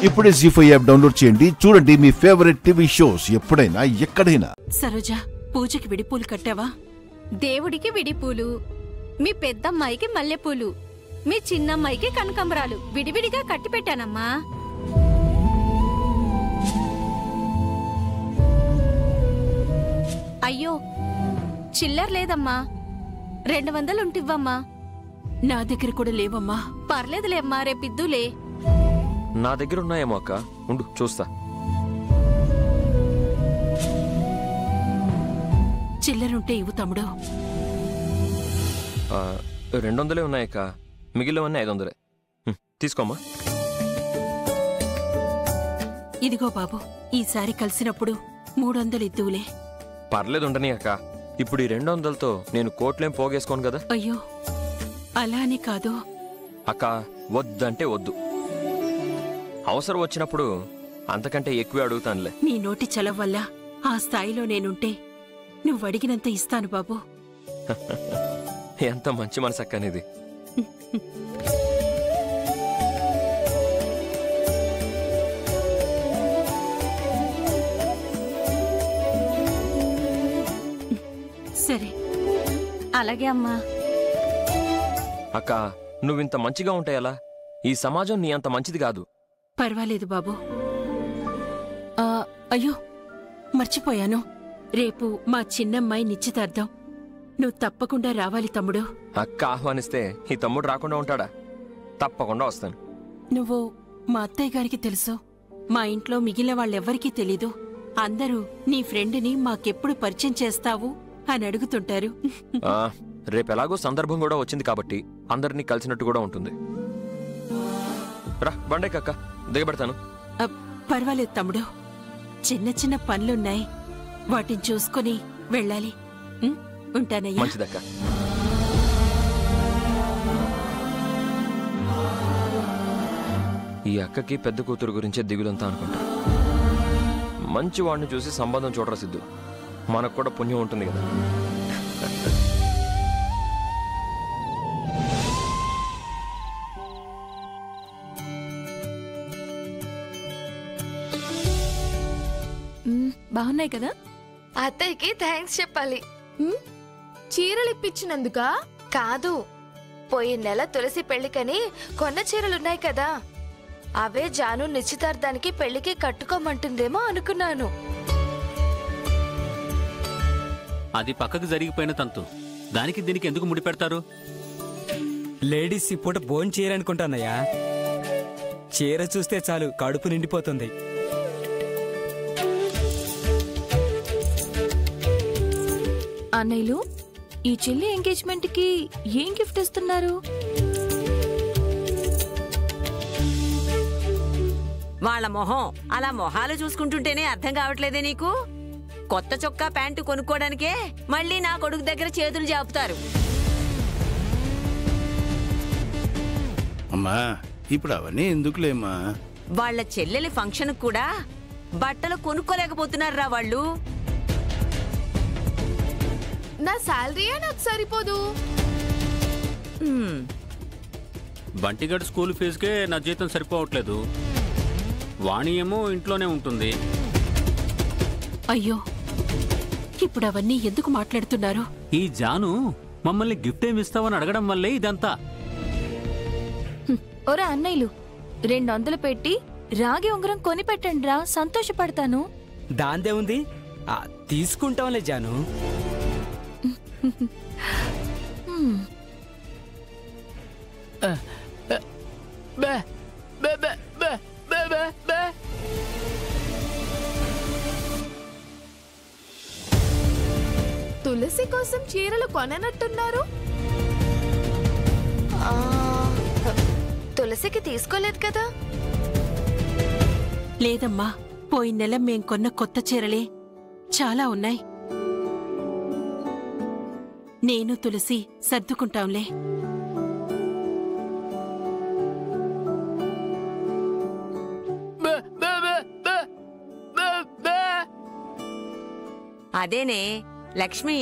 ఇప్పుడే జీ5 app download చేయండి. చూడండి మీ ఫేవరెట్ టీవీ షోస్ ఎప్పుడైనా ఎక్కడైనా. సరోజ, పూజకి విడిపూలు కట్టావా? దేవుడికి విడిపూలు, మీ పెద్దమ్మాయికి మల్లెపూలు, మీ చిన్నమ్మాయికి కనకాంబరాలు విడివిడిగా కట్టి పెట్టానమ్మా. అయ్యో, చిల్లర లేదమ్మా. 200 ఉంటివ్వమ్మా. నా దగ్గర కూడా లేవమ్మా. పర్లేదులేమ్మా, రేపిద్దులే. నా దగ్గర ఉన్నాయేమో అక్క, ఉండు చూస్తా. చిల్లరుంటే ఇవ్వు తమ్ముడు. 200 ఉన్నాయక్క, మిగిలినవన్నీ 500. తీసుకోమ్మా. ఇదిగో బాబు, ఈసారి కలిసినప్పుడు 300 ఇద్దువులే. పర్లేదు ఉండని అక్క, ఇప్పుడు ఈ 200తో నేను కోట్లేం పోగేసుకోను కదా. అయ్యో, అలా అని కాదు అక్క, వద్దంటే వద్దు. అవసరం వచ్చినప్పుడు అంతకంటే ఎక్కువే అడుగుతానులే. నీ నోటి చలవ వల్ల ఆ స్థాయిలో నేనుంటే నువ్వు అడిగినంత ఇస్తాను బాబు. ఎంత మంచి మనసు అక్క అనేది. సరే, అలాగే అమ్మా. అక్క, నువ్వింత మంచిగా ఉంటే ఎలా? ఈ సమాజం నీ అంత మంచిది కాదు. పర్వాలేదు బాబు. అయ్యో, మర్చిపోయాను. రేపు మా చిన్నమ్మాయి నిశ్చితార్థం. నువ్వు తప్పకుండా రావాలి తమ్ముడు. అక్క ఆహ్వానిస్తే ఈ తమ్ముడు రాకుండా ఉంటాడా? తప్పకుండా వస్తాను. నువ్వు మా అత్తయ్య గారికి తెలుసు, మా ఇంట్లో మిగిలిన వాళ్ళెవ్వరికీ తెలీదు. అందరూ నీ ఫ్రెండ్ని మాకెప్పుడు పరిచయం చేస్తావు అని అడుగుతుంటారు. రేపెలాగో సందర్భం కూడా వచ్చింది కాబట్టి అందరినీ కలిసినట్టు కూడా ఉంటుంది. రా బండేకక్క, దిగబెడతాను. పర్వాలేదు తమ్ముడు, చిన్న చిన్న పనులున్నాయి, వాటిని చూసుకుని వెళ్ళాలి. ఉంటానయ్యా. మంచిదక్క. ఈ అక్కకి పెద్ద కూతురు గురించే దిగులంతా అనుకుంటా. మంచి వాడిని చూసి సంబంధం చూడరా సిద్ధు, మనకు కూడా పుణ్యం ఉంటుంది కదా. బాగున్నాయి కదా? అత్తయ్యకి థ్యాంక్స్ చెప్పాలి. చీరలు ఇప్పించినందుకా? కాదు, పోయిన నెల తులసి పెళ్లికని కొన్న చీరలున్నాయి కదా, అవే జాను నిశ్చితార్థానికి పెళ్లికి కట్టుకోమంటుందేమో అనుకున్నాను. అది పక్కకు జరిగిపోయిన తంతు, దానికి దీనికి ఎందుకు ముడిపెడతారు? లేడీస్ ఈ పూట భోజనం చేయరనుకుంటానయ్యా. చీర చూస్తే చాలు కడుపు నిండిపోతుంది. అన్నయ్యలు, ఈ చెల్లి ఎంగేజ్మెంట్ కి ఏం గిఫ్ట్ ఇస్తున్నారు? వాళ్ళ మొహం అలా మొహాలు చూసుకుంటుంటేనే అర్థం కావట్లేదే నీకు? కొత్త చొక్కా ప్యాంటు కొనుక్కోడానికే మళ్ళీ నా కొడుకు దగ్గర చేతులు జాపుతారు. అమ్మా, ఇప్పుడు అవన్నీ ఎందుకులేమ్మా? వాళ్ళ చెల్లెలి ఫంక్షన్ కూడా బట్టలు కొనుక్కోలేకపోతున్నారా వాళ్ళు. నా శాలరీయే నాకు సరిపోదు. బంటిగడ్ స్కూల్ ఫీజుకే నా జీతం సరిపోవట్లేదు. వాణి ఏమో ఇంట్లోనే ఉంటుంది. అయ్యో, ఇప్పుడు అవన్నీ ఎందుకు మాట్లాడుతున్నారు? ఈ జాను మమ్మల్ని గిఫ్ట్ ఏమి ఇస్తావని అడగడం వల్లే ఇదంతా. ఒరే అన్నయ్యలు, 200 పెట్టి రాగి ఉంగరం కొని పెట్టండి రా, సంతోషపడతాను. దాందే ఉంది, తీసుకుంటాంలే జాను. తులసి కోసం చీరలు కొననట్టున్నారు. తులసికి తీసుకోలేదు కదా? లేదమ్మా, పోయిన నెల మేం కొన్న కొత్త చీరలే చాలా ఉన్నాయి. నేను తులసి సర్దుకుంటాంలే. అదేనే లక్ష్మి,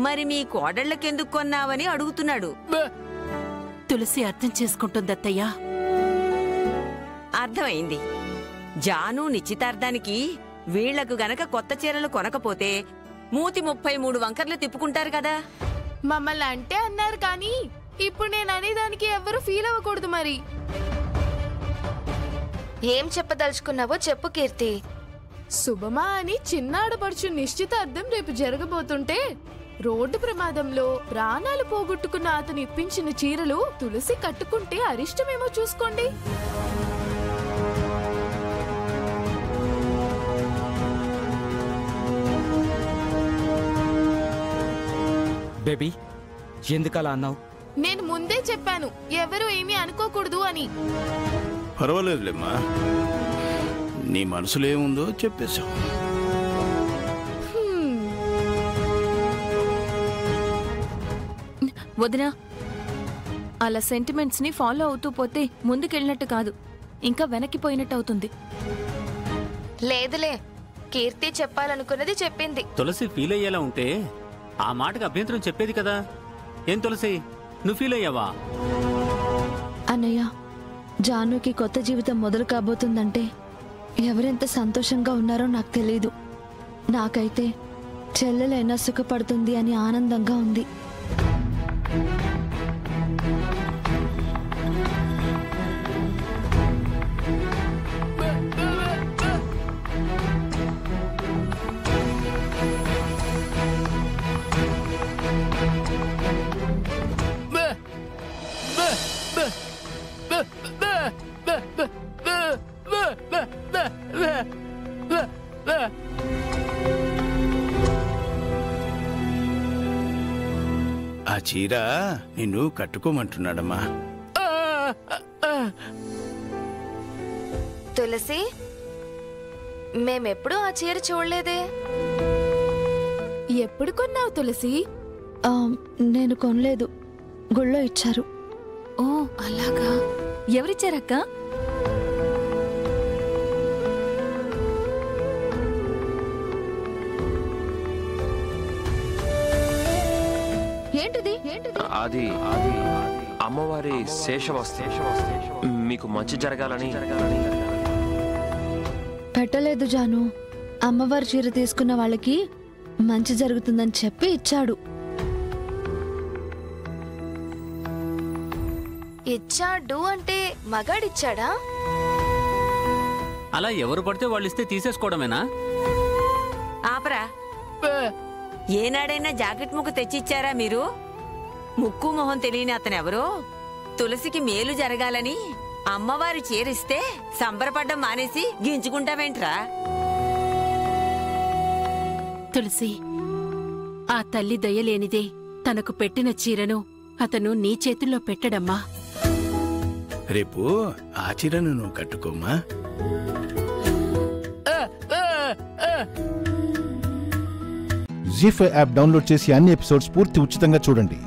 మరి మీ కోడళ్ళకెందుకు కొన్నావని అడుగుతున్నాడు. తులసి అర్థం చేసుకుంటుందత్తయ్యా. అర్థం అర్థమైంది. జాను నిశ్చితార్థానికి వీళ్లకు గనక కొత్త చీరలు కొనకపోతే మూతి 33 వంకర్లు తిప్పుకుంటారు కదా. మమ్మల్ని అంటే అన్నారు కానీ ఇప్పుడు నేను అనేదానికి ఎవరు ఫీల్ అవ్వకూడదు. మరి ఏం చెప్పదలుచుకున్నావో చెప్పు కీర్తి. శుభమా అని చిన్న ఆడపడుచు నిశ్చితార్థం రేపు జరగబోతుంటే రోడ్డు ప్రమాదంలో ప్రాణాలు పోగొట్టుకున్న అతను ఇప్పించిన చీరలు తులసి కట్టుకుంటే అరిష్టమేమో చూసుకోండి. బేబీ ఎందుకలా అన్నావు? నేను ముందే చెప్పాను ఎవరు ఏమీ అనుకోకూడదు అని. పర్వాలేదులేమ్మా, నీ మనసులో ఏముందో చెప్పేశావు. వదినా, అలా సెంటిమెంట్స్ ని ఫాలో అవుతూ పోతే ముందుకెళ్ళినట్టు కాదు, ఇంకా వెనక్కిపోయినట్టు అవుతుంది. లేదులే, కీర్తి చెప్పాలనుకున్నది చెప్పింది. తులసి ఫీల్ అయ్యేలా ఉంటే ఆ మాటకు అభ్యంతరం చెప్పేది కదా. ఏం తులసి, నువ్వు ఫీల్ అయ్యావా? అన్నయ్య, జానుకి కొత్త జీవితం మొదలు కాబోతుందంటే ఎవరెంత సంతోషంగా ఉన్నారో నాకు తెలీదు. నాకైతే చెల్లెలైనా సుఖపడుతుంది అని ఆనందంగా ఉంది. ఆ చీర నిన్ను కట్టుకోమంటున్నాడమ్మా. తులసి, మేమెప్పుడు ఆ చీర చూడలేదే. ఎప్పుడు కొన్నావు తులసి? నేను కొనలేదు, గుళ్ళో ఇచ్చారు. ఓ అలాగా, ఎవరిచ్చారక్క? ఏంటిది? అది అమ్మవారి శేషవస్త్రం. మీకు మంచి జరగాలని. పెట్టలేదు జాను, అమ్మవారి చీర తీసుకున్న వాళ్ళకి మంచి జరుగుతుందని చెప్పి ఇచ్చాడు. ఇచ్చాడు అంటే మగాడిచ్చాడా? అలా ఎవరు పడితే వాళ్ళు ఇస్తే తీసేసుకోవడమేనా? ఆపరా, ఏనాడైనా జాకెట్ ముక్క తెచ్చిచ్చారా మీరు? ముక్కు మొహం తెలియని అతనెవరో తులసికి మేలు జరగాలని అమ్మవారి చీరిస్తే సంబరపడ్డం మానేసి గింజుకుంటావేంట్రా? తులసి, ఆ తల్లి దయలేనిదే తనకు పెట్టిన చీరను అతను నీ చేతుల్లో పెట్టడమ్మా. రేపు ఆ చీరను నువ్వు కట్టుకోమ్మా. జీ5 యాప్ డౌన్లోడ్ చేసి అన్ని ఎపిసోడ్స్ పూర్తి ఉచితంగా చూడండి.